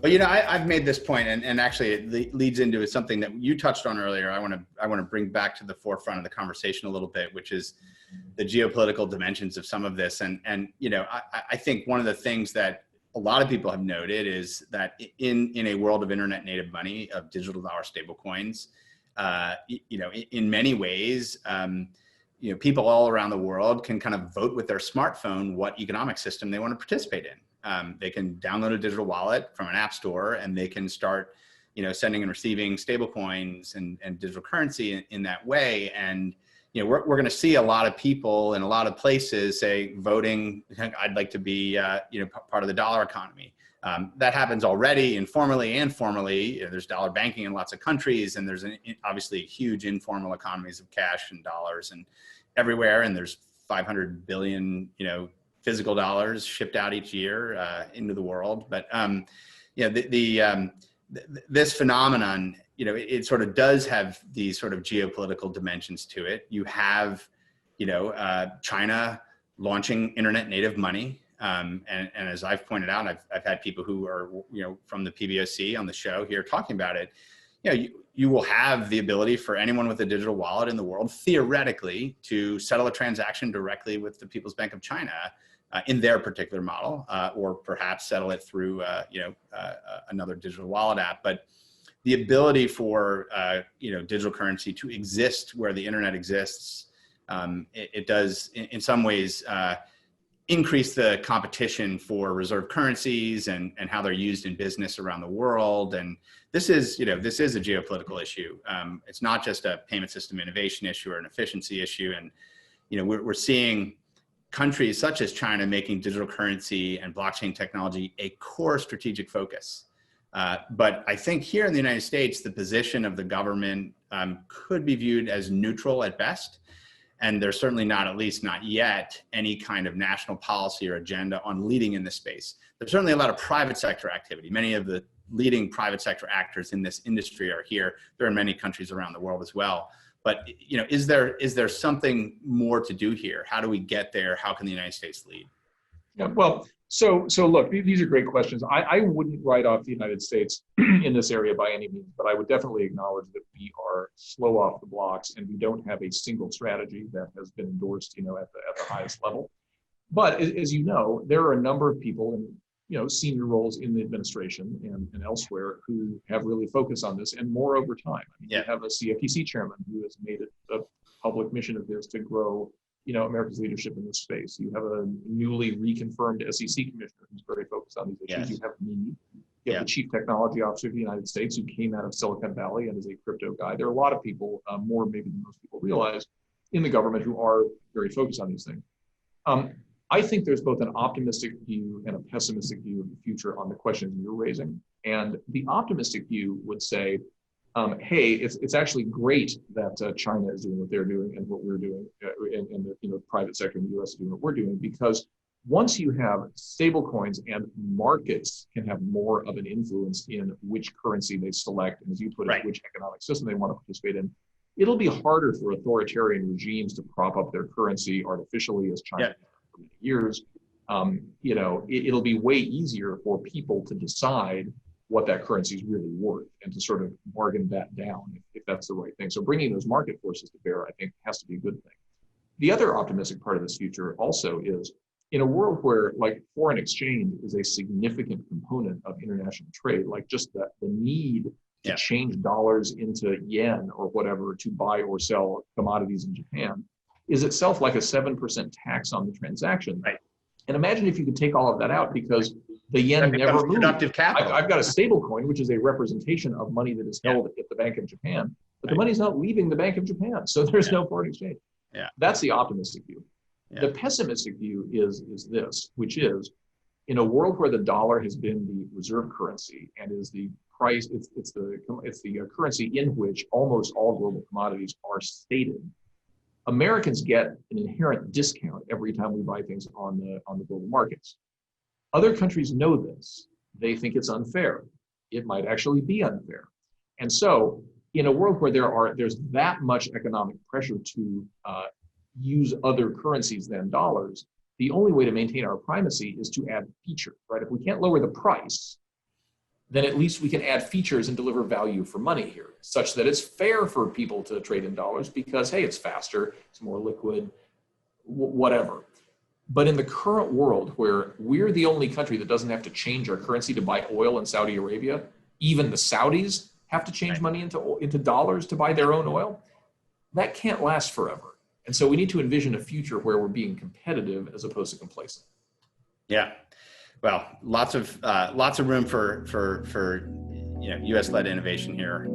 Well, I've made this point, and actually it leads into something that you touched on earlier. I want to bring back to the forefront of the conversation a little bit, which is the geopolitical dimensions of some of this. And I think one of the things that a lot of people have noted is that in a world of internet native money, of digital dollar stablecoins, in many ways, people all around the world can kind of vote with their smartphone what economic system they want to participate in. They can download a digital wallet from an app store, and they can start, sending and receiving stablecoins and digital currency in that way. And we're going to see a lot of people in a lot of places say voting, I'd like to be part of the dollar economy. That happens already informally and formally. There's dollar banking in lots of countries, and there's obviously huge informal economies of cash and dollars and everywhere. And there's 500 billion, physical dollars shipped out each year into the world. But this phenomenon, it sort of does have these sort of geopolitical dimensions to it. You have, China launching internet native money. And as I've pointed out, I've had people who are, from the PBOC on the show here talking about it. You will have the ability for anyone with a digital wallet in the world, theoretically, to settle a transaction directly with the People's Bank of China in their particular model, or perhaps settle it through, another digital wallet app. But the ability for, digital currency to exist where the internet exists, it does, in some ways, increase the competition for reserve currencies and how they're used in business around the world. And this is a geopolitical issue. It's not just a payment system innovation issue or an efficiency issue. And, we're seeing countries such as China making digital currency and blockchain technology a core strategic focus. But I think here in the United States, the position of the government could be viewed as neutral at best. And there's certainly not, at least not yet, any kind of national policy or agenda on leading in this space. There's certainly a lot of private sector activity. Many of the leading private sector actors in this industry are here. There are many countries around the world as well. But is there something more to do here? How do we get there? How can the United States lead? Yeah, well, so look, these are great questions. I wouldn't write off the United States in this area by any means, but I would definitely acknowledge that we are slow off the blocks and we don't have a single strategy that has been endorsed, at the highest level. But as you know, there are a number of people in senior roles in the administration and elsewhere who have really focused on this, and more over time. I mean, you have a CFTC chairman who has made it a public mission of his to grow America's leadership in this space. You have a newly reconfirmed SEC commissioner who's very focused on these issues. Yes. You have me. You have the chief technology officer of the United States who came out of Silicon Valley and is a crypto guy. There are a lot of people, more maybe than most people realize, in the government who are very focused on these things. I think there's both an optimistic view and a pessimistic view of the future on the questions you're raising. And the optimistic view would say, hey, it's actually great that China is doing what they're doing and what we're doing, and the private sector in the U.S. is doing what we're doing, because once you have stable coins and markets can have more of an influence in which currency they select, and as you put it, which economic system they want to participate in, it'll be harder for authoritarian regimes to prop up their currency artificially, as China has for many years. It'll be way easier for people to decide what that currency is really worth and to sort of bargain that down if that's the right thing. So bringing those market forces to bear, I think, has to be a good thing. The other optimistic part of this future also is, in a world where foreign exchange is a significant component of international trade, just the need to change dollars into yen or whatever to buy or sell commodities in Japan is itself like a 7% tax on the transaction. Right. And imagine if you could take all of that out, because the yen never moved. Productive capital. I've got a stable coin, which is a representation of money that is held at the Bank of Japan, but the money's not leaving the Bank of Japan, so there's no foreign exchange. Yeah. That's the optimistic view. Yeah. The pessimistic view is this, which is, in a world where the dollar has been the reserve currency and is the price, it's the currency in which almost all global commodities are stated, Americans get an inherent discount every time we buy things on the global markets. Other countries know this. They think it's unfair. It might actually be unfair. And so in a world where there's that much economic pressure to use other currencies than dollars, the only way to maintain our primacy is to add features, right? If we can't lower the price, then at least we can add features and deliver value for money here, such that it's fair for people to trade in dollars because, hey, it's faster, it's more liquid, whatever. But in the current world where we're the only country that doesn't have to change our currency to buy oil in Saudi Arabia, even the Saudis have to change money into dollars to buy their own oil, that can't last forever. And so we need to envision a future where we're being competitive as opposed to complacent. Yeah. Well, lots of room for U.S.-led innovation here.